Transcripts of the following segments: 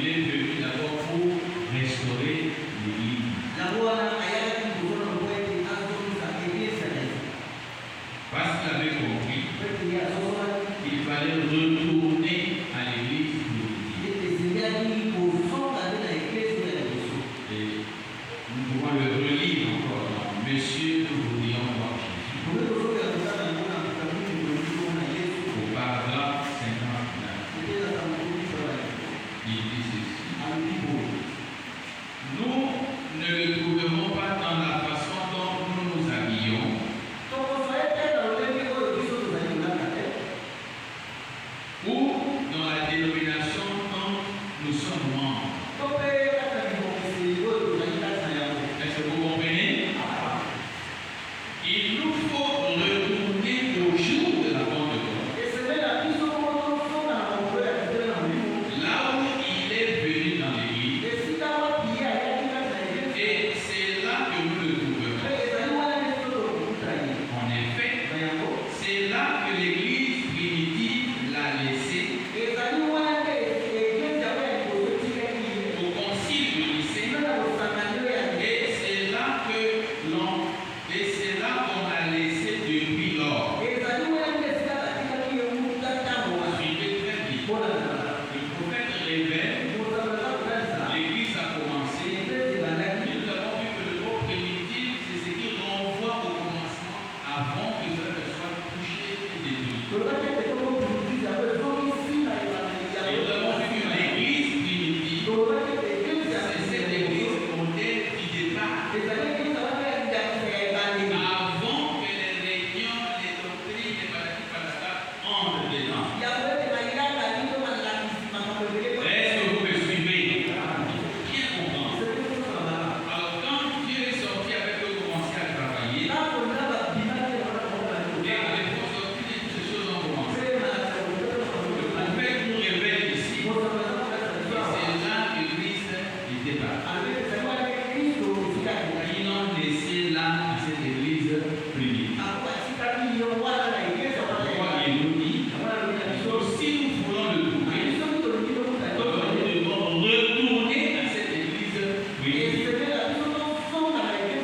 il est venu d'abord pour restaurer l'Église. Parce qu'il avait compris qu'il fallait retourner à l'Église primitive. Et nous pouvons le relire encore dans Monsieur, nous voudrions voir Jésus. Au paragraphe 59. Il dit ceci. Nous ne le trouverons pas dans la façon dont nous nous habillons, ou dans la dénomination dont nous sommes membres. Est-ce que vous comprenez? Il nous faut retourner au jour de la Pentecôte, là où il est venu dans l'Église, et c'est là que nous le trouverons. En effet, c'est là que l'Église primitive l'a laissé au concile de Nicée, et c'est là qu'on a laissé depuis lors. Suivez très vite. Le prophète révèle, l'Église a commencé, et nous avons vu que le mot primitif, c'est ce qui renvoie au commencement avant que cela ne soit touché et détruit. Et nous avons vu que l'Église primitive, c'est cette Église modèle qui départ avant que les réunions, les doctrines, les maladies entrent dedans. Est-ce que vous me suivez? Bien comprendre. Alors quand Dieu est sorti avec eux, commencé à travailler, et les fausses doctrines et toutes ces choses ont commencé. Le prophète nous révèle ici, et c'est là que Christ était parti. Ils l'ont laissé là à cette église primitive. Pourquoi il nous dit, si nous voulons le trouver, nous devons retourner à cette église primitive.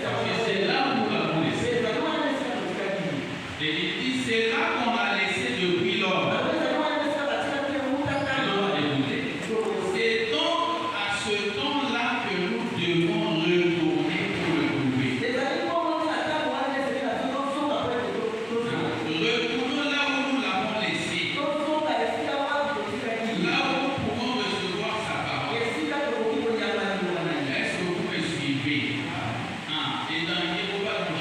Parce que c'est là où nous l'avons laissé. Et il dit, c'est là qu'on l'a laissé depuis lors. C'est donc à ce temps-là que nous devons retourner pour le trouver. Retournons là où nous l'avons laissé, là où nous pouvons recevoir sa parole. Est-ce que vous me suivez? Et dans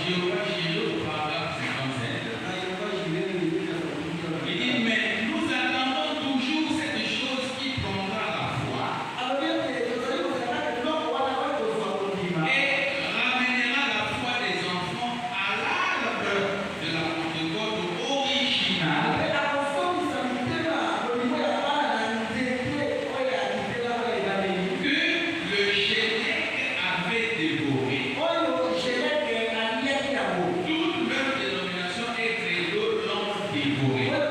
Jéhovah, au paragraphe 57, il dit, mais nous attendons toujours cette chose qui prendra la foi et ramènera la foi des enfants à l'arbre de la Pentecôte originale que le Chénèque avait dévoré. Toute leur dénomination et credo l'ont dévoré.